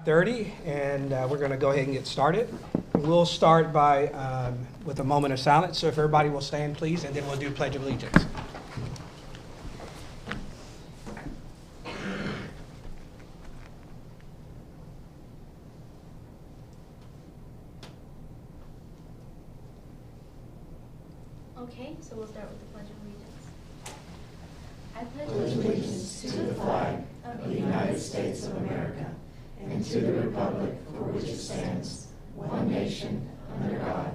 5:30, and we're going to go ahead and get started. We'll start with a moment of silence, so if everybody will stand, please, and then we'll do Pledge of Allegiance. Okay, so we'll start with the Pledge of Allegiance. I pledge allegiance to the flag of the United States of America and to the republic for which it stands, one nation, under God,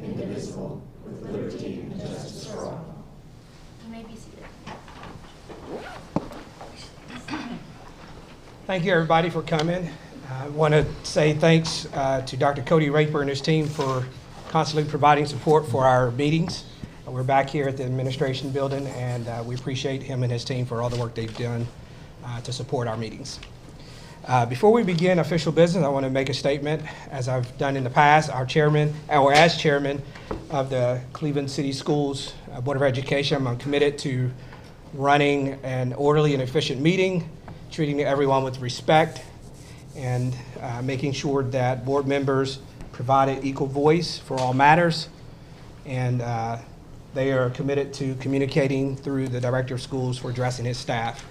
indivisible, with liberty and justice for all. You may be seated. Thank you, everybody, for coming. I want to say thanks to Dr. Cody Raper and his team for constantly providing support for our meetings. We're back here at the administration building, and we appreciate him and his team for all the work they've done to support our meetings. Before we begin official business, I want to make a statement. As I've done in the past, as chairman of the Cleveland City Schools Board of Education, I'm committed to running an orderly and efficient meeting, treating everyone with respect, and making sure that board members provided equal voice for all matters, and they are committed to communicating through the director of schools for addressing his staff.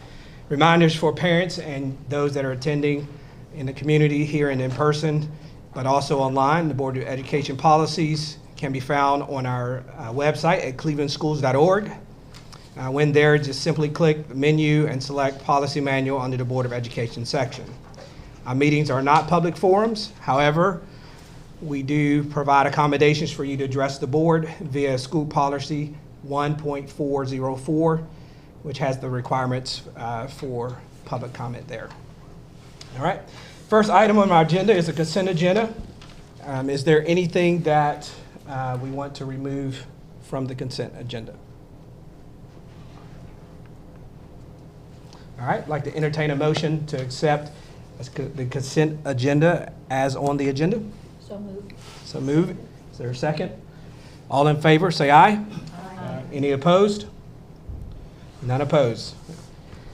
Reminders for parents and those that are attending in the community here and in person, but also online. The Board of Education policies can be found on our website at clevelandschools.org. When there, just simply click the menu and select Policy Manual under the Board of Education section. Our meetings are not public forums. However, we do provide accommodations for you to address the board via School Policy 1.404, which has the requirements for public comment there. All right. First item on our agenda is a consent agenda. Is there anything that we want to remove from the consent agenda? All right. I'd like to entertain a motion to accept the consent agenda as on the agenda. So moved. So moved. Is there a second? All in favor, say aye. Aye. Any opposed? None opposed.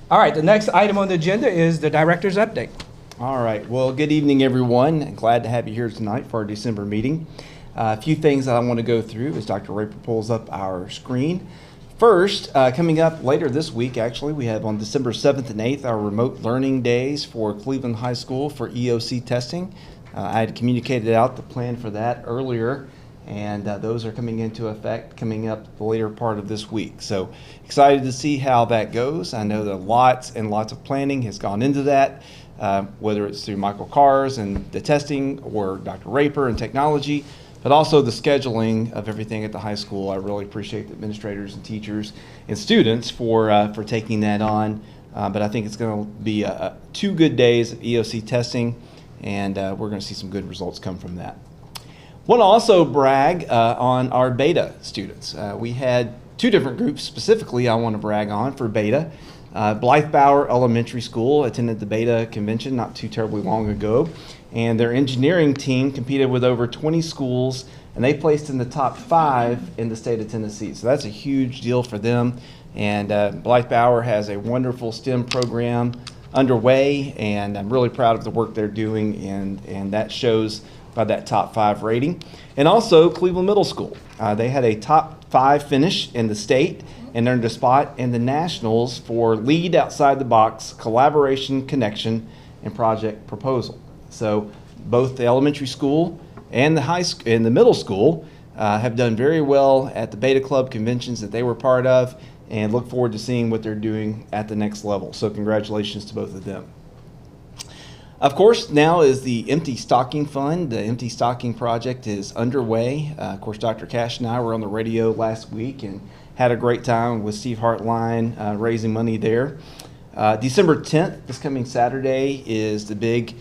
All right, the next item on the agenda is the director's update. All right, well, good evening, everyone. Glad to have you here tonight for our December meeting. A few things that I want to go through as Dr. Raper pulls up our screen. First, coming up later this week, actually, we have on December 7th and 8th our remote learning days for Cleveland High School for EOC testing. I had communicated out the plan for that earlier, and those are coming into effect coming up the later part of this week. So excited to see how that goes. I know that lots and lots of planning has gone into that, whether it's through Michael Kars and the testing or Dr. Raper and technology, but also the scheduling of everything at the high school. I really appreciate the administrators and teachers and students for taking that on. But I think it's going to be 2 good days of EOC testing, and we're going to see some good results come from that. Want to also brag on our beta students. We had 2 different groups specifically I want to brag on for beta. Blythe Bower Elementary School attended the beta convention not too terribly long ago, and their engineering team competed with over 20 schools, and they placed in the top 5 in the state of Tennessee. So that's a huge deal for them. And Blythe Bower has a wonderful STEM program underway, and I'm really proud of the work they're doing, and that shows by that top 5 rating. And also Cleveland Middle School. They had a top 5 finish in the state and earned a spot in the nationals for lead outside the box, collaboration, connection, and project proposal. So both the elementary school and the middle school have done very well at the Beta Club conventions that they were part of, and look forward to seeing what they're doing at the next level. So congratulations to both of them. Of course, now is the Empty Stocking Fund. The Empty Stocking project is underway. Of course, Dr. Cash and I were on the radio last week and had a great time with Steve Hartline raising money there. December 10th, this coming Saturday, is the big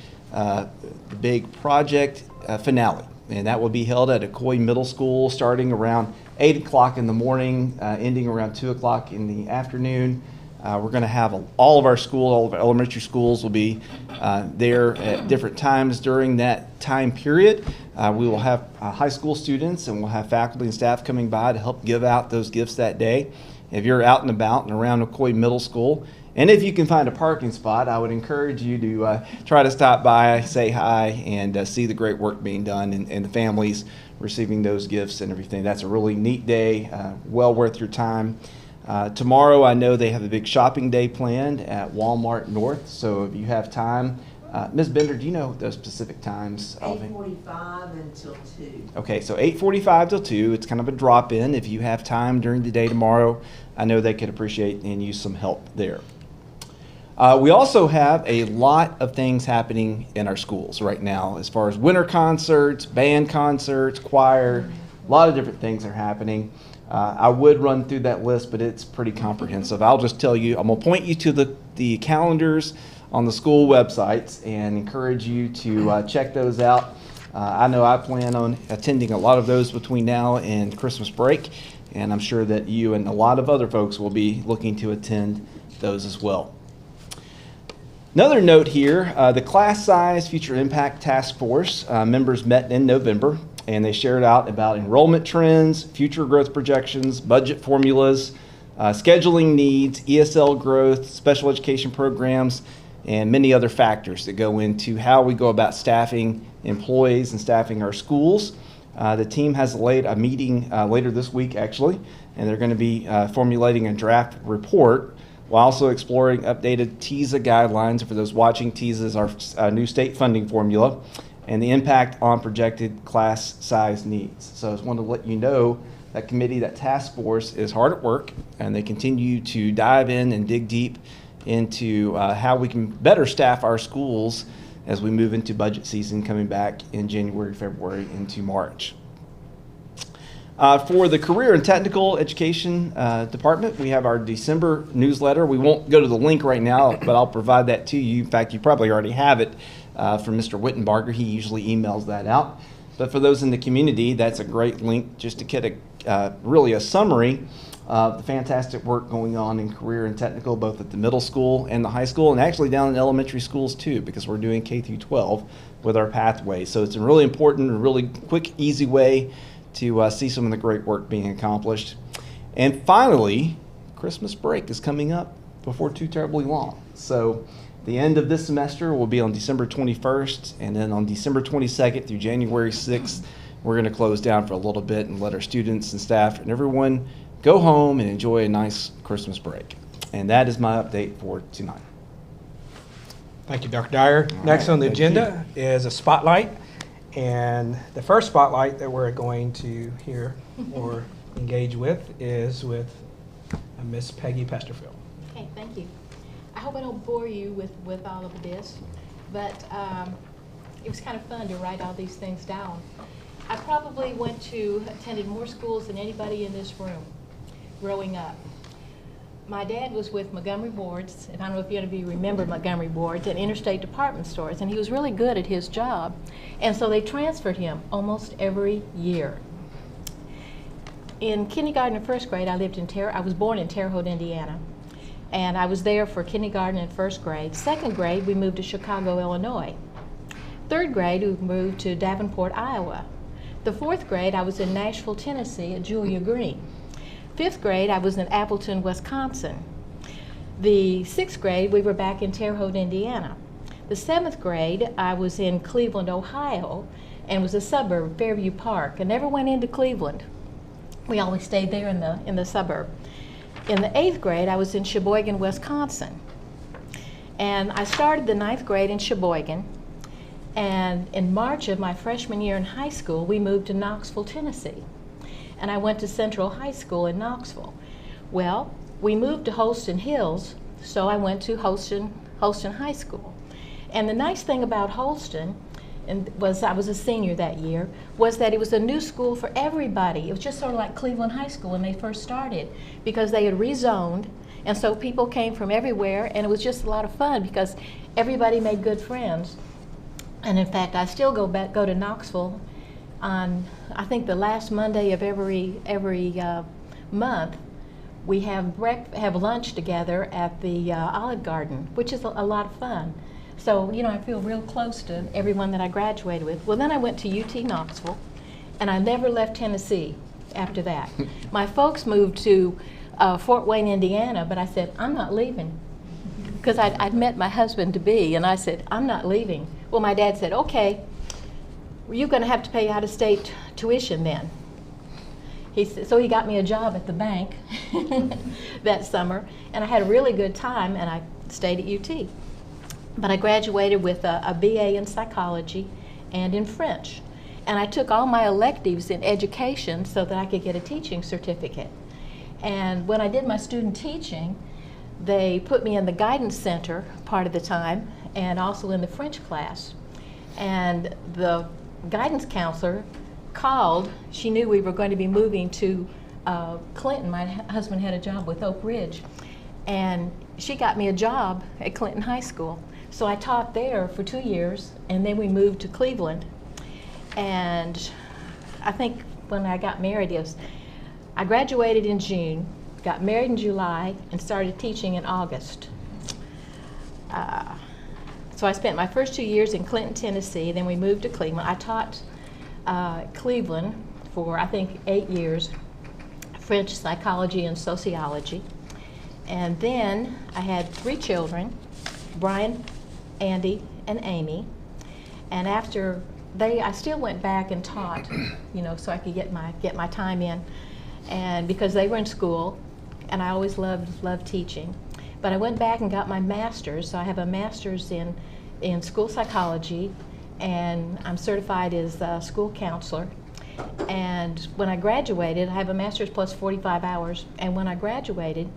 project finale, and that will be held at Coy Middle School starting around 8 o'clock in the morning, ending around 2 o'clock in the afternoon. We're going to have all of our elementary schools will be there at different times during that time period. We will have high school students, and we'll have faculty and staff coming by to help give out those gifts that day. If you're out and about and around McCoy Middle School And if you can find a parking spot, I would encourage you to try to stop by, say hi, and see the great work being done and the families receiving those gifts and everything. That's a really neat day, well worth your time. Tomorrow, I know they have a big shopping day planned at Walmart North, so if you have time, Ms. Bender, do you know those specific times? 8:45 until 2. Okay, so 8:45 till 2. It's kind of a drop-in. If you have time during the day tomorrow, I know they could appreciate and use some help there. We also have a lot of things happening in our schools right now as far as winter concerts, band concerts, choir, a lot of different things are happening. I would run through that list, but it's pretty comprehensive. I'll just tell you, I'm going to point you to the calendars on the school websites and encourage you to check those out. I know I plan on attending a lot of those between now and Christmas break, and I'm sure that you and a lot of other folks will be looking to attend those as well. Another note here, the class size future impact task force members met in November, and they shared out about enrollment trends, future growth projections, budget formulas, scheduling needs, ESL growth, special education programs, and many other factors that go into how we go about staffing employees and staffing our schools. The team has laid a meeting later this week, actually, and they're going to be formulating a draft report while also exploring updated TISA guidelines. For those watching, TISA is our new state funding formula, and the impact on projected class size needs. So I just wanted to let you know that committee, that task force is hard at work, and they continue to dive in and dig deep into how we can better staff our schools as we move into budget season coming back in January, February, into March. For the Career and Technical Education Department, we have our December newsletter. We won't go to the link right now, but I'll provide that to you. In fact, you probably already have it from Mr. Wittenbarger. He usually emails that out. But for those in the community, that's a great link just to get really a summary of the fantastic work going on in career and technical, both at the middle school and the high school, and actually down in elementary schools too, because we're doing K through 12 with our pathways. So it's a really important and really quick, easy way to see some of the great work being accomplished. And finally, Christmas break is coming up before too terribly long. So the end of this semester will be on December 21st, and then on December 22nd through January 6th, we're going to close down for a little bit and let our students and staff and everyone go home and enjoy a nice Christmas break. And that is my update for tonight. Thank you, Dr. Dyer. Next on the agenda is a spotlight. And the first spotlight that we're going to hear or engage with is with Miss Peggy Pesterfield. Okay, thank you. I hope I don't bore you with all of this, but it was kind of fun to write all these things down. I probably attended more schools than anybody in this room growing up. My dad was with Montgomery Ward's, and I don't know if any of you remember Montgomery Ward's, and Interstate Department Stores, and he was really good at his job. And so they transferred him almost every year. In kindergarten and first grade, I was born in Terre Haute, Indiana, and I was there for kindergarten and first grade. Second grade, we moved to Chicago, Illinois. Third grade, we moved to Davenport, Iowa. The fourth grade, I was in Nashville, Tennessee at Julia Green. Fifth grade, I was in Appleton, Wisconsin. The sixth grade, we were back in Terre Haute, Indiana. The seventh grade, I was in Cleveland, Ohio, and was a suburb, Fairview Park. I never went into Cleveland. We always stayed there in the suburb. In the eighth grade, I was in Sheboygan, Wisconsin. And I started the ninth grade in Sheboygan. And in March of my freshman year in high school, we moved to Knoxville, Tennessee. And I went to Central High School in Knoxville. Well, we moved to Holston Hills, so I went to Holston High School. And the nice thing about Holston, I was a senior that year, was that it was a new school for everybody. It was just sort of like Cleveland High School when they first started, because they had rezoned, and so people came from everywhere, and it was just a lot of fun because everybody made good friends. And in fact, I still go to Knoxville on, I think, the last Monday of every month. We have lunch together at the Olive Garden, which is a lot of fun. So, I feel real close to everyone that I graduated with. Well, then I went to UT Knoxville, and I never left Tennessee after that. My folks moved to Fort Wayne, Indiana, but I said, I'm not leaving. because I'd met my husband-to-be, and I said, I'm not leaving. Well, my dad said, okay, well, you're going to have to pay out-of-state tuition then. So he got me a job at the bank that summer, and I had a really good time, and I stayed at UT. But I graduated with a BA in psychology and in French. And I took all my electives in education so that I could get a teaching certificate. And when I did my student teaching, they put me in the guidance center part of the time and also in the French class. And the guidance counselor called. She knew we were going to be moving to Clinton. My husband had a job with Oak Ridge. And she got me a job at Clinton High School. So I taught there for 2 years, and then we moved to Cleveland. And I think when I got married, I graduated in June, got married in July, and started teaching in August. So I spent my first 2 years in Clinton, Tennessee, then we moved to Cleveland. I taught Cleveland for, I think, 8 years, French psychology and sociology. And then I had 3 children, Brian, Andy, and Amy. And after I still went back and taught, so I could get my time in, and because they were in school, and I always loved teaching. But I went back and got my master's. So I have a master's in school psychology, and I'm certified as a school counselor. And when I graduated, I have a master's plus 45 hours. And when I graduated,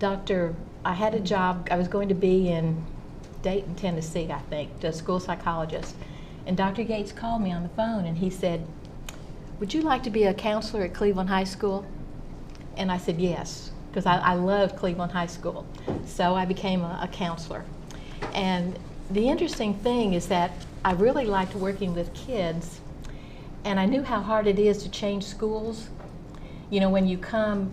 I had a job. I was going to be in Dayton, Tennessee, I think, to a school psychologist. And Dr. Gates called me on the phone, and he said, would you like to be a counselor at Cleveland High School? And I said yes, because I loved Cleveland High School. So I became a counselor. And the interesting thing is that I really liked working with kids, and I knew how hard it is to change schools. When you come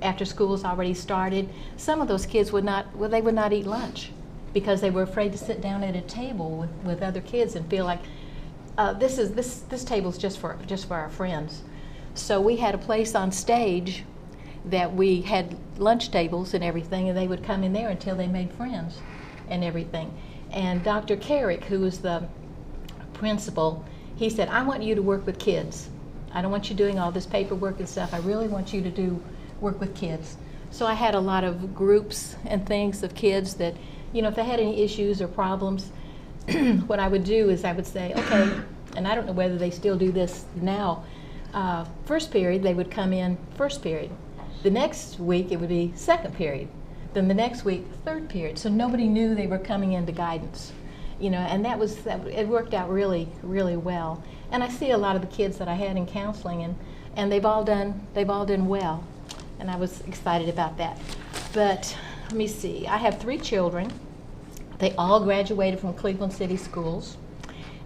after school's already started, some of those kids would not eat lunch because they were afraid to sit down at a table with other kids and feel like this table's just for our friends. So we had a place on stage that we had lunch tables and everything, and they would come in there until they made friends and everything. And Dr. Carrick, who was the principal, he said, I want you to work with kids. I don't want you doing all this paperwork and stuff. I really want you to do work with kids. So I had a lot of groups and things of kids that, if they had any issues or problems, what I would do is I would say, okay, and I don't know whether they still do this now, first period, they would come in first period. The next week, it would be second period. Then the next week, third period. So nobody knew they were coming into guidance. And it worked out really, really well. And I see a lot of the kids that I had in counseling, and they've all done well. And I was excited about that. But let me see, I have 3 children. They all graduated from Cleveland City Schools.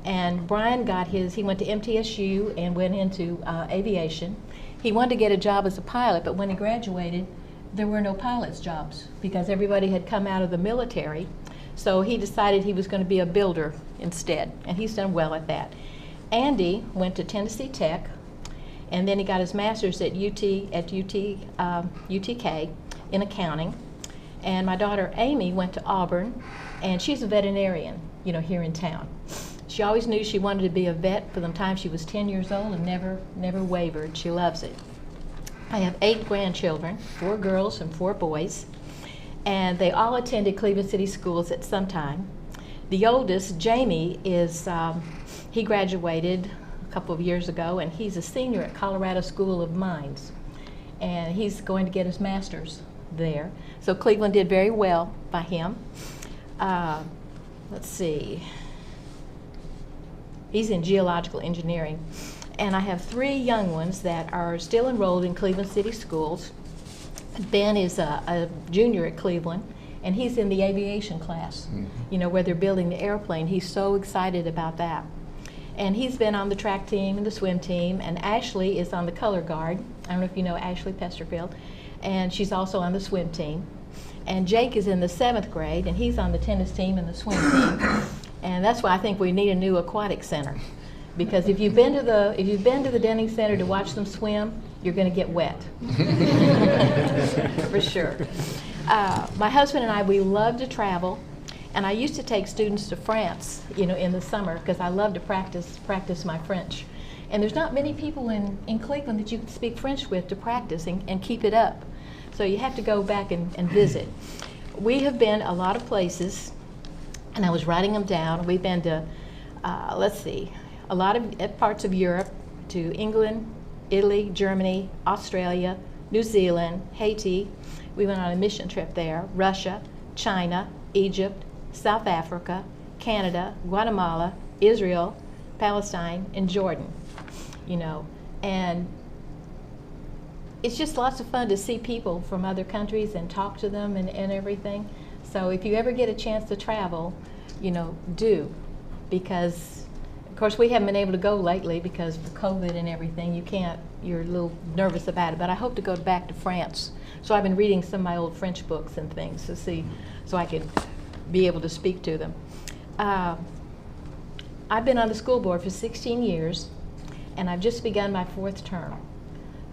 And Brian he went to MTSU and went into aviation. He wanted to get a job as a pilot, but when he graduated, there were no pilot's jobs because everybody had come out of the military. So he decided he was going to be a builder instead, and he's done well at that. Andy went to Tennessee Tech, and then he got his master's at UTK in accounting. And my daughter Amy went to Auburn, and she's a veterinarian, here in town. She always knew she wanted to be a vet from the time she was 10 years old and never wavered. She loves it. I have 8 grandchildren, 4 girls and 4 boys, and they all attended Cleveland City Schools at some time. The oldest, Jamie, he graduated a couple of years ago, and he's a senior at Colorado School of Mines, and he's going to get his master's there. So Cleveland did very well by him. Let's see. He's in geological engineering. And I have 3 young ones that are still enrolled in Cleveland City Schools. Ben is a junior at Cleveland, and he's in the aviation class, where they're building the airplane. He's so excited about that. And he's been on the track team and the swim team, and Ashley is on the color guard. I don't know if you know Ashley Pesterfield, and she's also on the swim team. And Jake is in the 7th grade, and he's on the tennis team and the swim team. And that's why I think we need a new aquatic center. Because if you've been to the Denning Center to watch them swim, you're going to get wet. For sure. My husband and I, we love to travel, and I used to take students to France, in the summer, because I love to practice my French. And there's not many people in Cleveland that you can speak French with to practice and keep it up. So you have to go back and visit. We have been a lot of places, and I was writing them down. We've been to, a lot of parts of Europe, to England, Italy, Germany, Australia, New Zealand, Haiti. We went on a mission trip there, Russia, China, Egypt, South Africa, Canada, Guatemala, Israel, Palestine, and Jordan. And it's just lots of fun to see people from other countries and talk to them and everything. So if you ever get a chance to travel, do. Because, of course, we haven't been able to go lately because of COVID and everything. You're a little nervous about it. But I hope to go back to France. So I've been reading some of my old French books and things to see, so I can be able to speak to them. I've been on the school board for 16 years, and I've just begun my 4th term.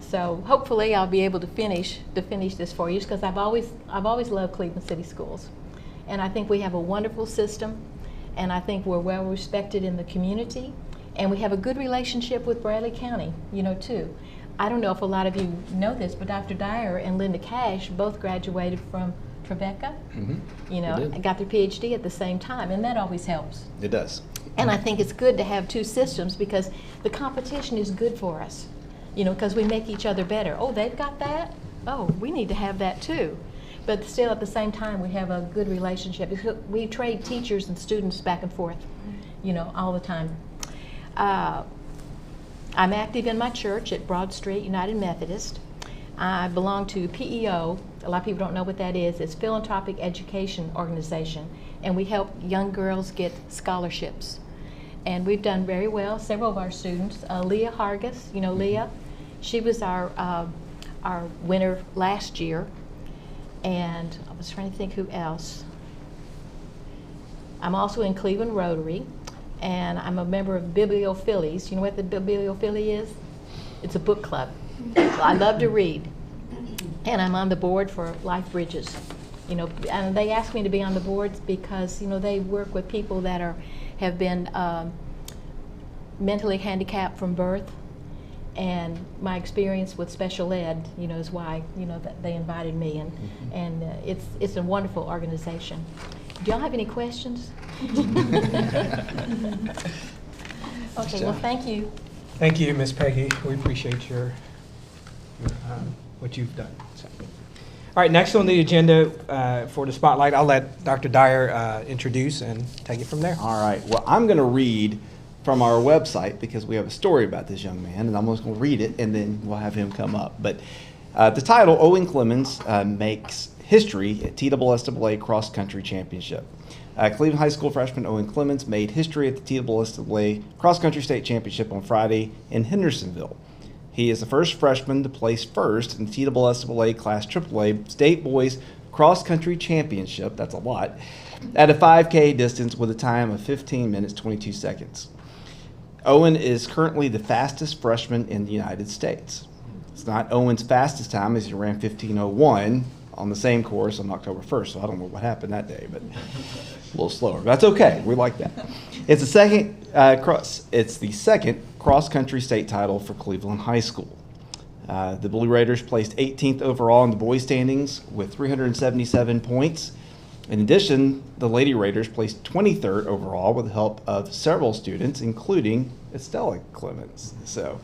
So hopefully I'll be able to finish this 4 years, because I've always loved Cleveland City Schools. And I think we have a wonderful system, and I think we're well respected in the community, and we have a good relationship with Bradley County, too. I don't know if a lot of you know this, but Dr. Dyer and Linda Cash both graduated from Tribeca, and got their PhD at the same time, and that always helps. It does. And I think it's good to have 2 systems, because the competition is good for us, because we make each other better. Oh, they've got that? Oh, we need to have that too. But still, at the same time, we have a good relationship. We trade teachers and students back and forth, all the time. I'm active in my church at Broad Street United Methodist. I belong to PEO. A lot of people don't know what that is. It's Philanthropic Education Organization, and we help young girls get scholarships. And we've done very well. Several of our students, Leah Hargis, Leah, she was our winner last year. And I was trying to think who else. I'm also in Cleveland Rotary, and I'm a member of Bibliophilies. You know what the Bibliophily is? It's a book club. I love to read. And I'm on the board for Life Bridges. And they asked me to be on the boards because, they work with people that have been mentally handicapped from birth. And my experience with special ed, is why, that they invited me, and it's a wonderful organization. Do y'all have any questions? Okay, well, thank you. Thank you, Ms. Peggy. We appreciate your what you've done. So. All right, next on the agenda for the spotlight, I'll let Dr. Dyer introduce and take it from there. All right. Well, I'm going to read from our website because we have a story about this young man, and I'm just going to read it, and then we'll have him come up. But the title, Owen Clemens makes history at TSSAA Cross Country Championship. Cleveland High School freshman Owen Clemens made history at the TSSAA Cross Country State Championship on Friday in Hendersonville. He is the first freshman to place first in the TSSAA Class AAA State Boys Cross Country Championship, that's a lot, at a 5K distance with a time of 15 minutes, 22 seconds. Owen is currently the fastest freshman in the United States. It's not Owen's fastest time, as he ran 15:01 on the same course on October 1st, so I don't know what happened that day, but a little slower. That's okay, we like that. It's the second cross-country state title for Cleveland High School. The Blue Raiders placed 18th overall in the boys' standings with 377 points. In addition, the Lady Raiders placed 23rd overall with the help of several students, including Estella Clemens. So,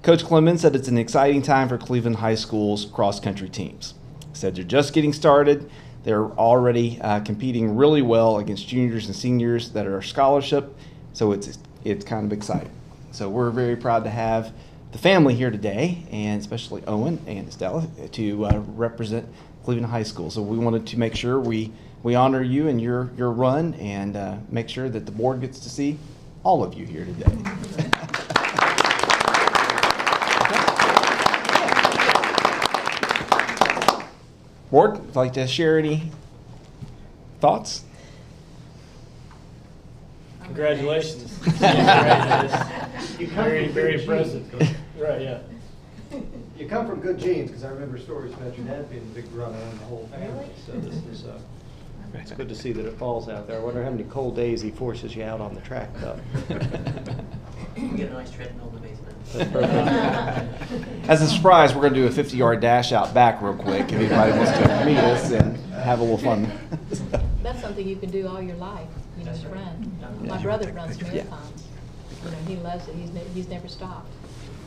Coach Clemens said it's an exciting time for Cleveland High School's cross-country teams. He said they're just getting started. They're already competing really well against juniors and seniors that are scholarship, so it's kind of exciting. So we're very proud to have the family here today, and especially Owen and Estella, to represent Cleveland High School. So we wanted to make sure we honor you and your run, and make sure that the board gets to see all of you here today. Board, would you like to share any thoughts? Congratulations. Very, very impressive. Right, yeah. you come from good genes, because I remember stories about your dad being a big runner and the whole family. So this is, it's good to see that it falls out there. I wonder how many cold days he forces you out on the track, though. We get a nice treadmill in the basement. That's perfect. As a surprise, we're going to do a 50-yard dash out back real quick if anybody wants to meet us and have a little fun. That's something you can do all your life, you know, That's to right. run. Yeah. My brother runs Yeah. marathons. You know, he loves it. He's never stopped.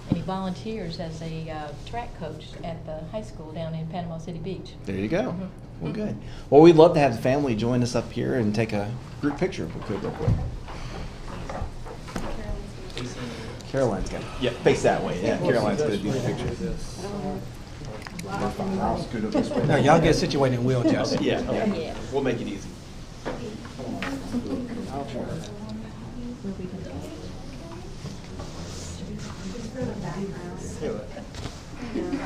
And he volunteers as a track coach at the high school down in Panama City Beach. There you go. Well, good. Well, we'd love to have the family join us up here and take a group picture if we could real quick. Caroline's going to face that way. Yeah, Caroline's going to do the picture. I'll scoot up this way. No, y'all get situated in wheelchairs. Yeah. We'll make it easy.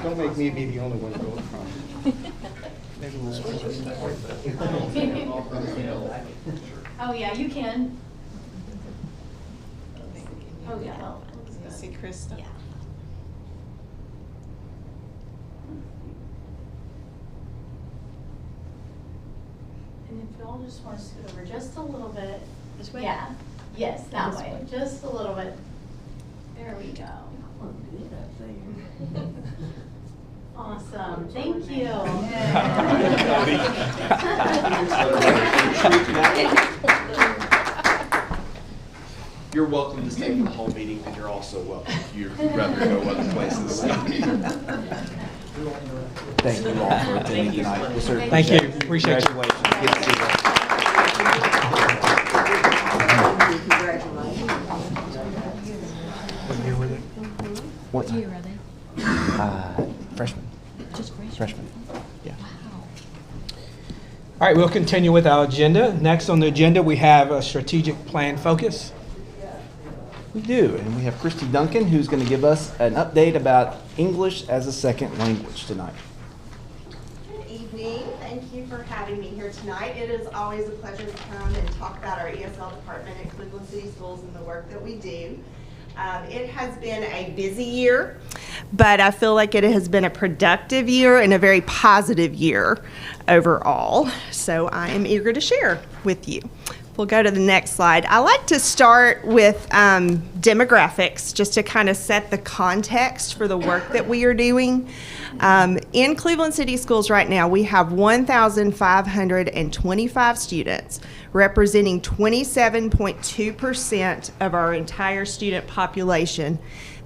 Don't make me be the only one to go in front. Oh, yeah, you can. Oh, yeah. See Krista? Yeah. And if y'all just want to scoot over just a little bit. This way? Yeah, yes, that This way, way. just a little bit. There we go. Awesome, thank you. You're welcome to stay for the whole meeting, and you're also welcome if you'd rather go other places. Thank you all for attending tonight. We'll certainly Thank you. appreciate it. Appreciate you. Congratulations. Good to see you. What year were they? What What year are they? Freshman. Just freshmen? Freshman. Yeah. Wow. All right, we'll continue with our agenda. Next on the agenda, we have a strategic plan focus. We do, and we have Christy Duncan, who's going to give us an update about English as a second language tonight. Good evening. Thank you for having me here tonight. It is always a pleasure to come and talk about our ESL department at Cleveland City Schools and the work that we do. It has been a busy year, but I feel like it has been a productive year and a very positive year overall. So I am eager to share with you. We'll go to the next slide. I like to start with demographics just to kind of set the context for the work that we are doing. In Cleveland City Schools right now, we have 1,525 students, representing 27.2% of our entire student population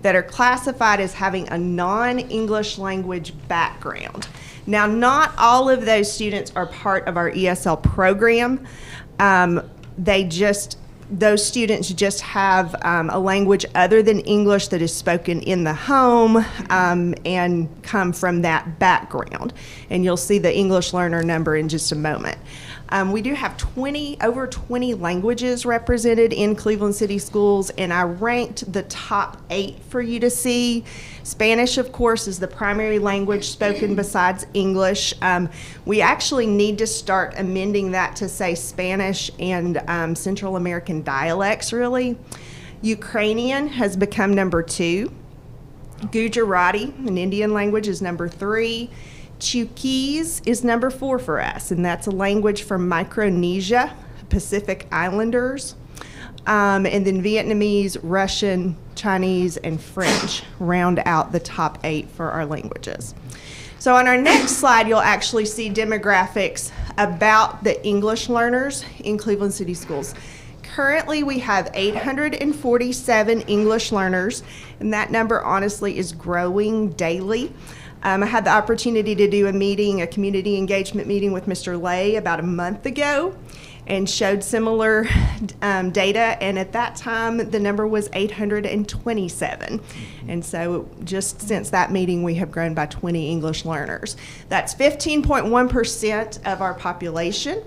that are classified as having a non-English language background. Now, not all of those students are part of our ESL program. Those students just have a language other than English that is spoken in the home and come from that background. And you'll see the English learner number in just a moment. We do have over 20 languages represented in Cleveland City Schools, and I ranked the top 8 for you to see. Spanish, of course, is the primary language spoken besides English. We actually need to start amending that to say Spanish and Central American dialects, really. Ukrainian has become number 2. Gujarati, an Indian language, is number 3. Chuukese is number 4 for us, and that's a language from Micronesia, Pacific Islanders. And then Vietnamese, Russian, Chinese, and French round out the top 8 for our languages. So on our next slide, you'll actually see demographics about the English learners in Cleveland City Schools. Currently, we have 847 English learners, and that number honestly is growing daily. I had the opportunity to do a community engagement meeting with Mr. Lay about a month ago and showed similar data, and at that time the number was 827. And so just since that meeting we have grown by 20 English learners. That's 15.1% of our population.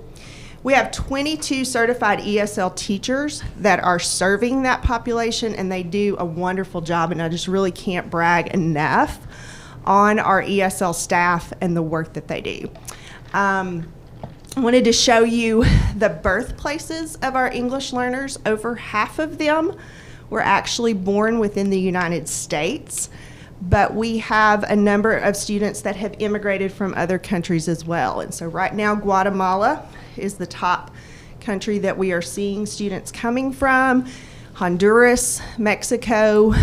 We have 22 certified ESL teachers that are serving that population, and they do a wonderful job, and I just really can't brag enough on our ESL staff and the work that they do. I wanted to show you the birthplaces of our English learners. Over half of them were actually born within the United States. but we have a number of students that have immigrated from other countries as well. And so right now, Guatemala is the top country that we are seeing students coming from. Honduras, Mexico.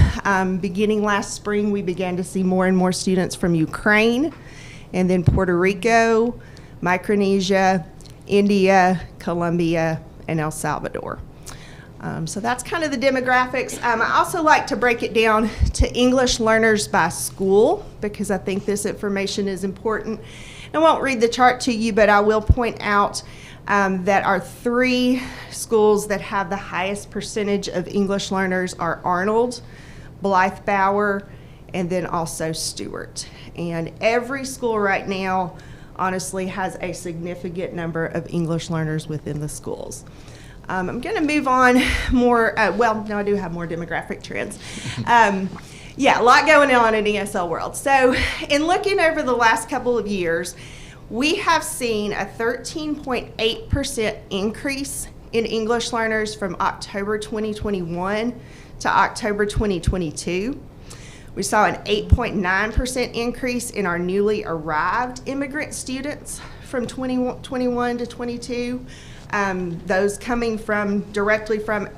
Beginning last spring, we began to see more and more students from Ukraine, and then Puerto Rico, Micronesia, India, Colombia, and El Salvador. So that's kind of the demographics. I also like to break it down to English learners by school because I think this information is important. I won't read the chart to you, but I will point out that our 3 schools that have the highest percentage of English learners are Arnold, Blythe Bower, and then also Stewart. And every school right now honestly has a significant number of English learners within the schools. I'm going to move on more, no, I do have more demographic trends. Yeah, a lot going on in ESL world. So in looking over the last couple of years, we have seen a 13.8% increase in English learners from October 2021 to October 2022. We saw an 8.9% increase in our newly arrived immigrant students from 2021 to 22. Those coming directly from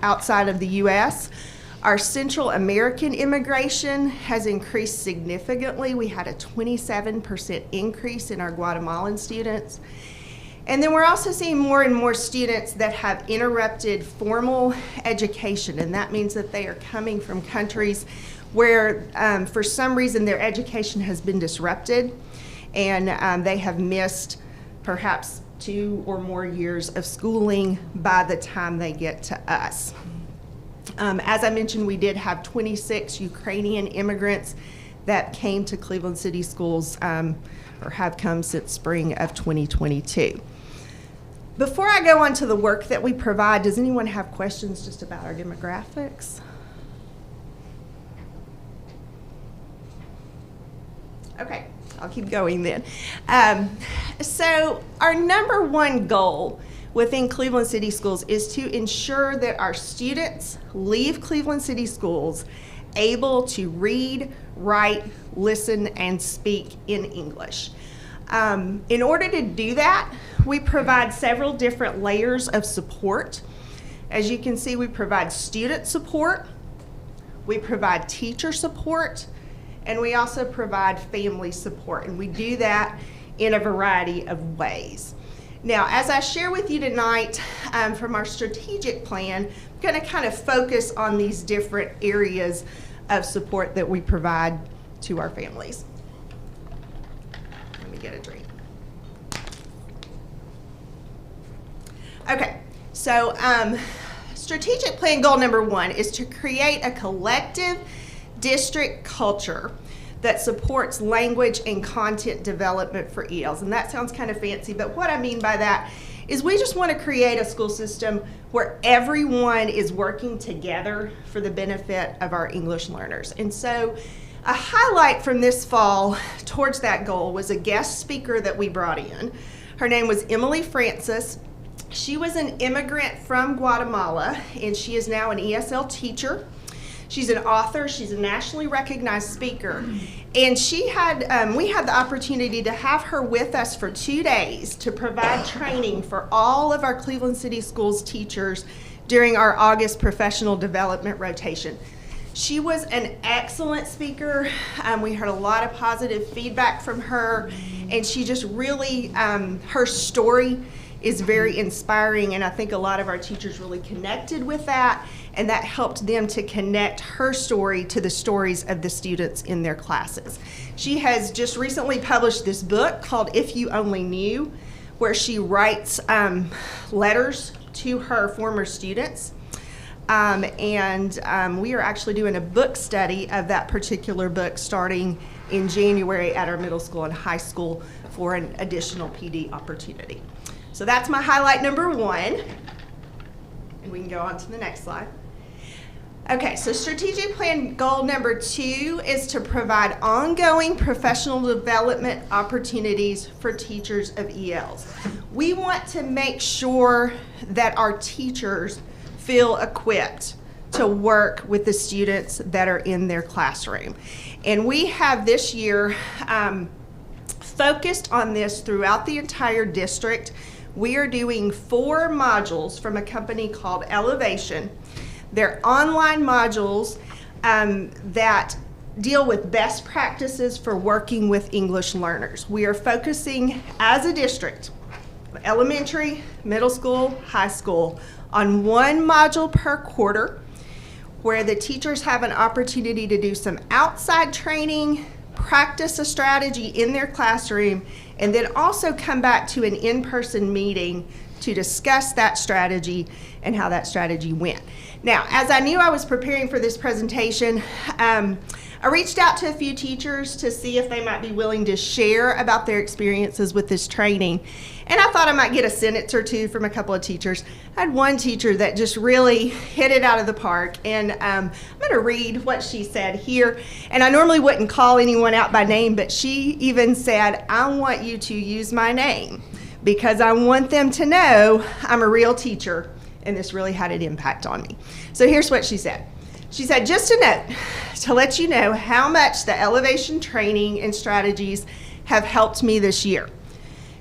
outside of the U.S. Our Central American immigration has increased significantly. We had a 27% increase in our Guatemalan students. And then we're also seeing more and more students that have interrupted formal education, and that means that they are coming from countries where for some reason their education has been disrupted, and they have missed perhaps 2 or more years of schooling by the time they get to us. As I mentioned, we did have 26 Ukrainian immigrants that came to Cleveland City Schools or have come since spring of 2022. Before I go on to the work that we provide, does anyone have questions just about our demographics? Okay, I'll keep going then. So our number one goal within Cleveland City Schools is to ensure that our students leave Cleveland City Schools able to read, write, listen, and speak in English. In order to do that, we provide several different layers of support. As you can see, we provide student support, we provide teacher support, and we also provide family support, and we do that in a variety of ways. Now, as I share with you tonight from our strategic plan, I'm going to kind of focus on these different areas of support that we provide to our families. Let me get a drink. Okay, so strategic plan goal number 1 is to create a collective district culture that supports language and content development for ELs. And that sounds kind of fancy, but what I mean by that is we just want to create a school system where everyone is working together for the benefit of our English learners. And so a highlight from this fall towards that goal was a guest speaker that we brought in. Her name was Emily Francis. She was an immigrant from Guatemala, and she is now an ESL teacher. She's an author, she's a nationally recognized speaker, and we had the opportunity to have her with us for 2 days to provide training for all of our Cleveland City Schools teachers during our August professional development rotation. She was an excellent speaker. We heard a lot of positive feedback from her, and she just really, her story is very inspiring, and I think a lot of our teachers really connected with that, and that helped them to connect her story to the stories of the students in their classes. She has just recently published this book called If You Only Knew, where she writes letters to her former students. We are actually doing a book study of that particular book starting in January at our middle school and high school for an additional PD opportunity. So that's my highlight number 1. And we can go on to the next slide. Okay, so strategic plan goal number 2 is to provide ongoing professional development opportunities for teachers of ELs. We want to make sure that our teachers feel equipped to work with the students that are in their classroom. And we have this year focused on this throughout the entire district. We are doing 4 modules from a company called Elevation. They're online modules that deal with best practices for working with English learners. We are focusing as a district, elementary, middle school, high school, on 1 module per quarter, where the teachers have an opportunity to do some outside training, practice a strategy in their classroom, and then also come back to an in-person meeting to discuss that strategy and how that strategy went. Now, as I knew I was preparing for this presentation, I reached out to a few teachers to see if they might be willing to share about their experiences with this training. And I thought I might get a sentence or two from a couple of teachers. I had one teacher that just really hit it out of the park, and I'm going to read what she said here. And I normally wouldn't call anyone out by name, but she even said, "I want you to use my name because I want them to know I'm a real teacher," and this really had an impact on me. So here's what she said. She said, "Just a note to let you know how much the elevation training and strategies have helped me this year.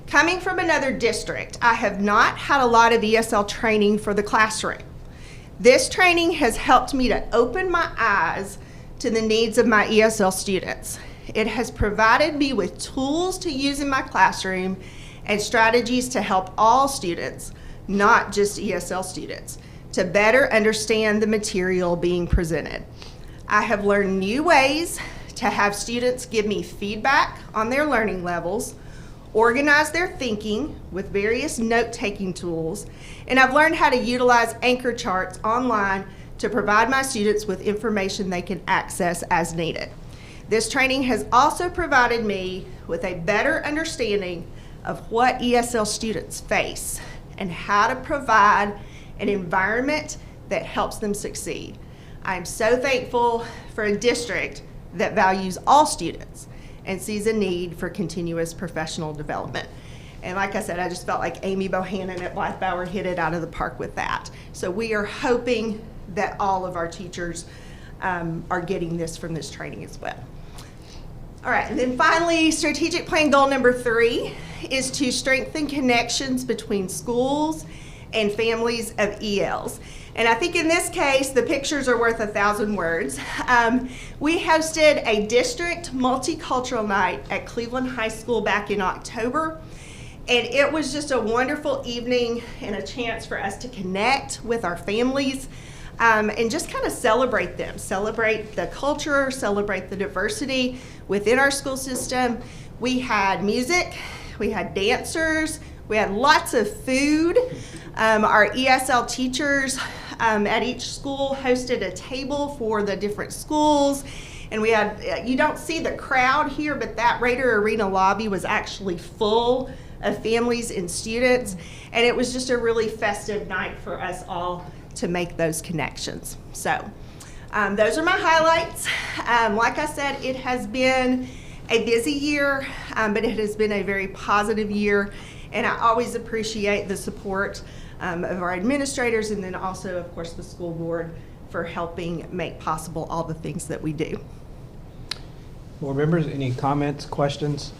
Coming from another district, I have not had a lot of ESL training for the classroom. This training has helped me to open my eyes to the needs of my ESL students. It has provided me with tools to use in my classroom and strategies to help all students, not just ESL students, to better understand the material being presented. I have learned new ways to have students give me feedback on their learning levels, organize their thinking with various note-taking tools, and I've learned how to utilize anchor charts online to provide my students with information they can access as needed. This training has also provided me with a better understanding of what ESL students face and how to provide an environment that helps them succeed. I'm so thankful for a district that values all students and sees a need for continuous professional development." And like I said, I just felt like Amy Bohannon at Blythe Bauer hit it out of the park with that. So we are hoping that all of our teachers are getting this from this training as well. All right, and then finally, strategic plan goal number 3 is to strengthen connections between schools and families of ELs. And I think in this case, the pictures are worth 1,000 words. We hosted a district multicultural night at Cleveland High School back in October. And it was just a wonderful evening and a chance for us to connect with our families and just kind of celebrate them, celebrate the culture, celebrate the diversity within our school system. We had music, we had dancers, we had lots of food. Our ESL teachers at each school hosted a table for the different schools. And we had, you don't see the crowd here, but that Raider Arena lobby was actually full of families and students. And it was just a really festive night for us all to make those connections. So those are my highlights. Like I said, it has been a busy year, but it has been a very positive year. And I always appreciate the support of our administrators and then also, of course, the school board for helping make possible all the things that we do. Board members, any comments, questions?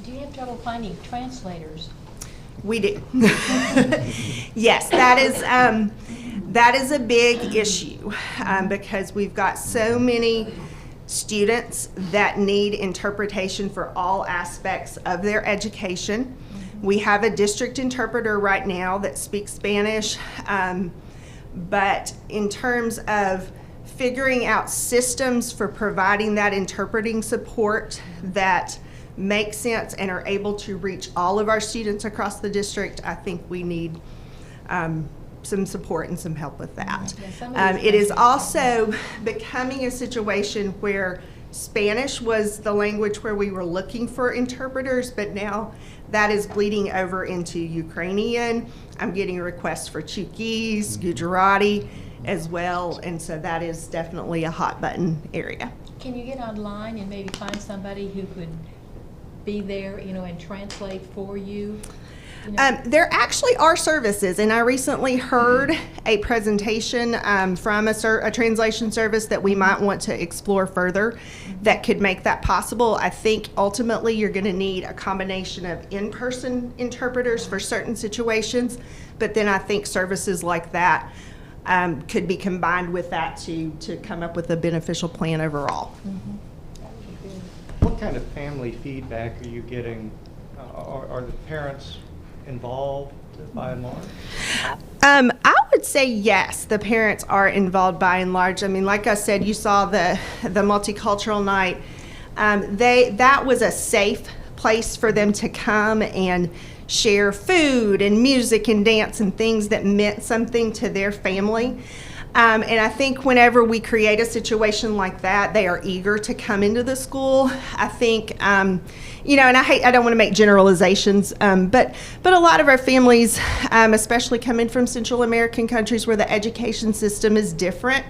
Do you have trouble finding translators? We do. Yes, that is a big issue because we've got so many students that need interpretation for all aspects of their education. We have a district interpreter right now that speaks Spanish, but in terms of figuring out systems for providing that interpreting support that make sense and are able to reach all of our students across the district, I think we need some support and some help with that. It is also becoming a situation where Spanish was the language where we were looking for interpreters, but now that is bleeding over into Ukrainian. I'm getting requests for Chuukese, Gujarati as well, and so that is definitely a hot button area. Can you get online and maybe find somebody who could be there, and translate for you? You know? There actually are services, and I recently heard a presentation from a translation service that we might want to explore further that could make that possible. I think ultimately you're going to need a combination of in-person interpreters for certain situations, but then I think services like that could be combined with that to come up with a beneficial plan overall. What kind of family feedback are you getting? Are the parents involved by and large? I would say yes, the parents are involved by and large. I mean, like I said, you saw the multicultural night. That was a safe place for them to come and share food and music and dance and things that meant something to their family. And I think whenever we create a situation like that, they are eager to come into the school. I think, and I don't want to make generalizations, but a lot of our families, especially coming from Central American countries where the education system is different,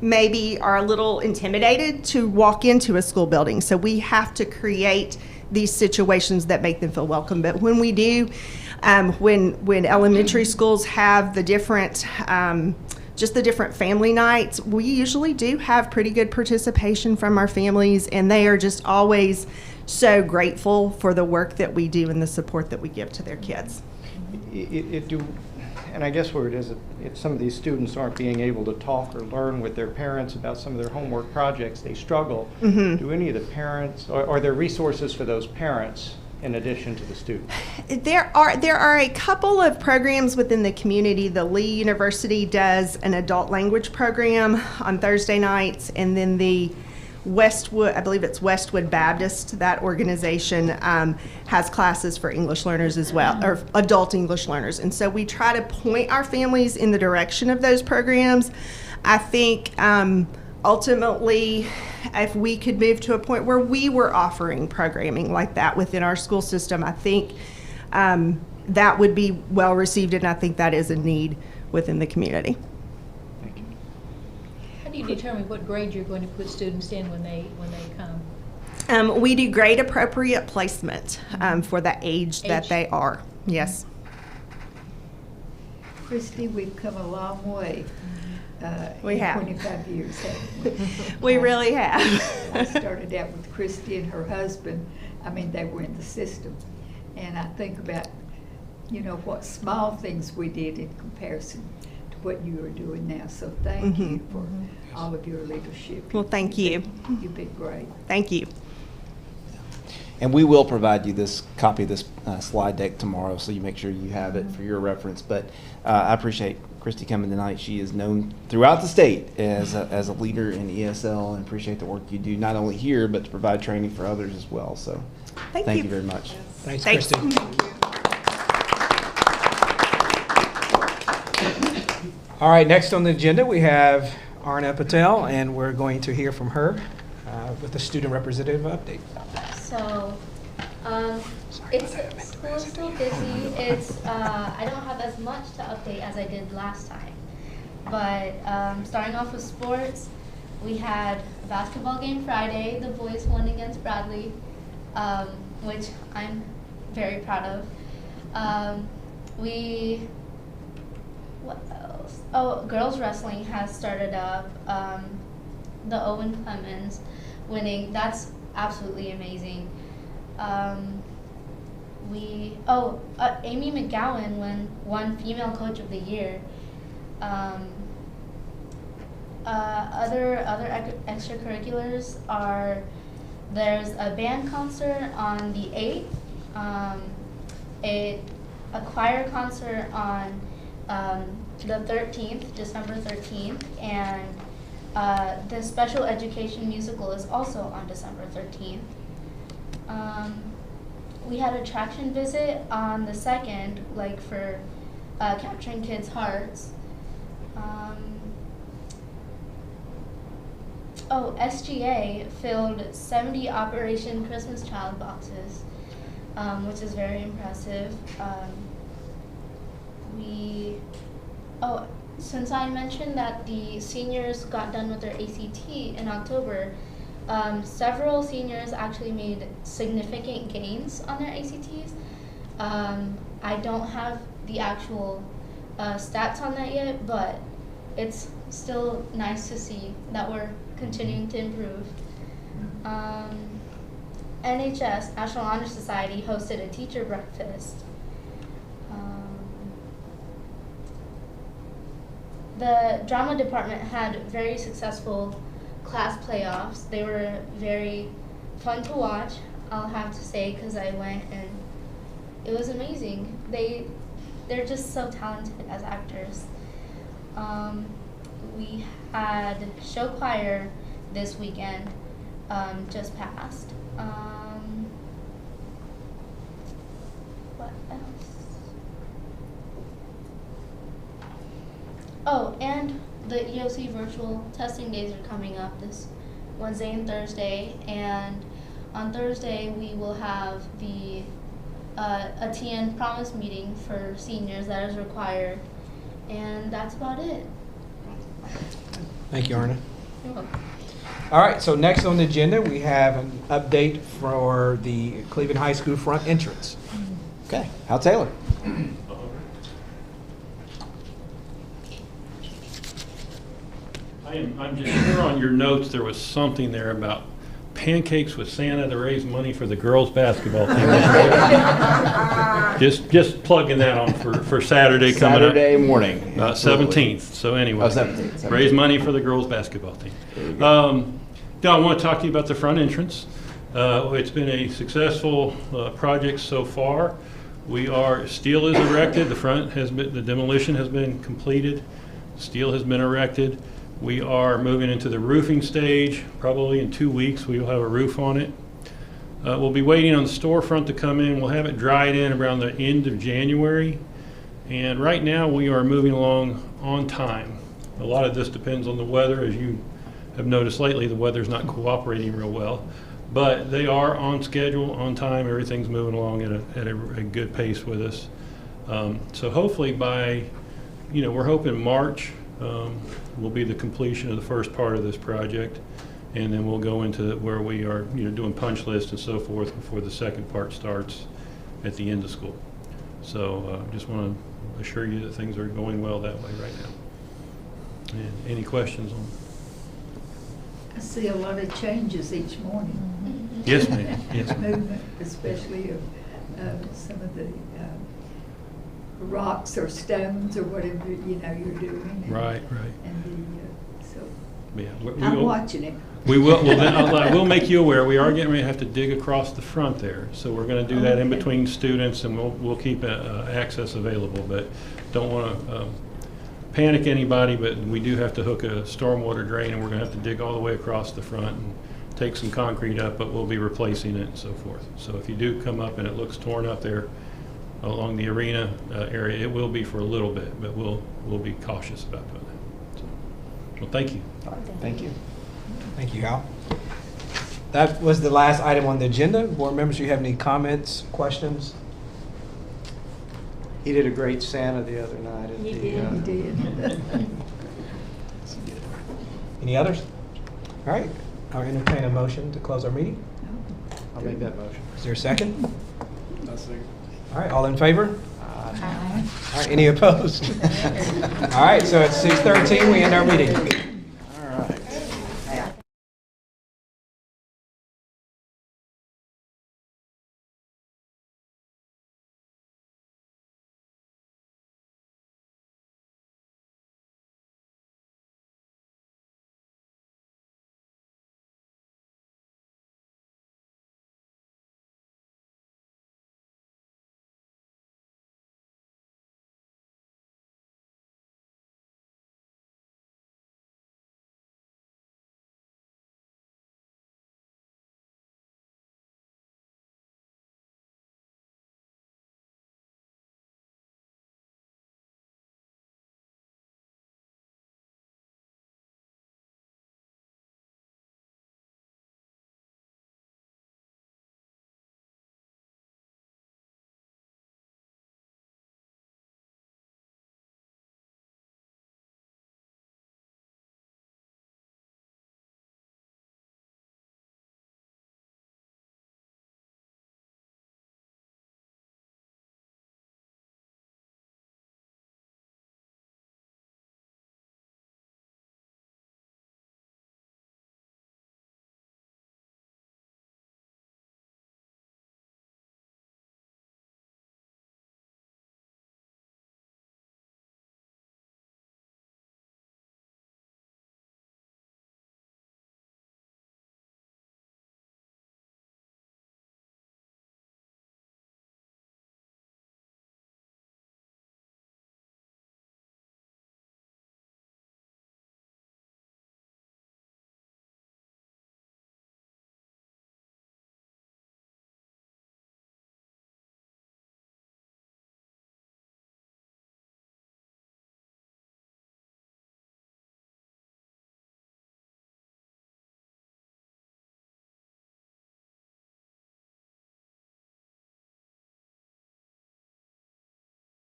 maybe are a little intimidated to walk into a school building. So we have to create these situations that make them feel welcome. But when we do, when elementary schools have the different just the different family nights, we usually do have pretty good participation from our families, and they are just always so grateful for the work that we do and the support that we give to their kids. And I guess where it is, if some of these students aren't being able to talk or learn with their parents about some of their homework projects, they struggle. Do any of the parents, or are there resources for those parents in addition to the students? There are a couple of programs within the community. The Lee University does an adult language program on Thursday nights, and then the Westwood, I believe it's Westwood Baptist, that organization has classes for English learners as well, or adult English learners. And so we try to point our families in the direction of those programs. I think ultimately, if we could move to a point where we were offering programming like that within our school system, I think that would be well received, and I think that is a need within the community. Thank you. How do you determine what grade you're going to put students in when they come? We do grade appropriate placement for the age that they are. Yes. Christy, we've come a long way. We in have. 25 years, haven't We really have. I started out with Christy and her husband. I mean, they were in the system. And I think about, what small things we did in comparison to what you are doing now. So thank you for all of your leadership. Well, thank you. You've been great. Thank you. And we will provide you this copy of this slide deck tomorrow, so you make sure you have it for your reference. But I appreciate Christy coming tonight. She is known throughout the state as a leader in ESL, and appreciate the work you do, not only here, but to provide training for others as well. So thank you very much. Thanks, Thanks. Christy. All right, next on the agenda, we have Arna Patel, and we're going to hear from her with the student representative update. So, school is still busy. I don't have as much to update as I did last time. But starting off with sports, we had a basketball game Friday. The boys won against Bradley, which I'm very proud of. What else? Oh, girls wrestling has started up. The Owen Clemens winning. That's absolutely amazing. Amy McGowan won Female Coach of the Year. Other extracurriculars are, there's a band concert on the 8th, a choir concert on the 13th, December 13th, and the special education musical is also on December 13th. We had a traction visit on the 2nd, for capturing kids' hearts. SGA filled 70 Operation Christmas Child boxes, which is very impressive. Since I mentioned that the seniors got done with their ACT in October, several seniors actually made significant gains on their ACTs. I don't have the actual stats on that yet, but it's still nice to see that we're continuing to improve. NHS, National Honor Society, hosted a teacher breakfast. The drama department had very successful class playoffs. They were very fun to watch, I'll have to say, because I went and it was amazing. They're just so talented as actors. We had show choir this weekend, just passed. What else? Oh, and the EOC virtual testing days are coming up this Wednesday and Thursday, and on Thursday we will have the a TN promise meeting for seniors that is required, and that's about it. Thank you, Arna. You're welcome. All right, so next on the agenda, we have an update for the Cleveland High School front entrance. Okay, Hal Taylor. I'm just sure on your notes there was something there about pancakes with Santa to raise money for the girls' basketball team. just plugging that on for Saturday coming up. Saturday morning. 17th. So anyway, 17th. raise money for the girls' basketball team. Now I want to talk to you about the front entrance. It's been a successful project so far. Steel is erected. The demolition has been completed. Steel has been erected. We are moving into the roofing stage. Probably in 2 weeks we will have a roof on it. We'll be waiting on the storefront to come in. We'll have it dried in around the end of January. And right now we are moving along on time. A lot of this depends on the weather. As you have noticed lately, the weather's not cooperating real well. But they are on schedule, on time. Everything's moving along at a good pace with us. So hopefully by, we're hoping March will be the completion of the first part of this project, and then we'll go into where we are, doing punch lists and so forth before the second part starts at the end of school. So just want to assure you that things are going well that way right now. And any questions on? I see a lot of changes each morning. Mm-hmm. Yes, ma'am. Yes, ma'am. Movement, especially of some of the rocks or stones or whatever you're doing. Right. And so Yeah, I'm watching it. We will. Well, then I will make you aware. We are getting ready to have to dig across the front there, so we're going to do that in between students, and we'll keep access available. But don't want to panic anybody. But we do have to hook a stormwater drain, and we're going to have to dig all the way across the front and take some concrete up. But we'll be replacing it and so forth. So if you do come up and it looks torn up there along the arena area, it will be for a little bit, but we'll be cautious about doing that. So, well, thank you. All right, thank you. Thank you, Hal. That was the last item on the agenda. Board members, do you have any comments, questions? He did a great Santa the other night. He did. Any others? All right, I'll entertain a motion to close our meeting. I'll make that motion. Is there a second? I'll second. All right, all in favor? All right, any opposed? All right, so at 6:13, we end our meeting.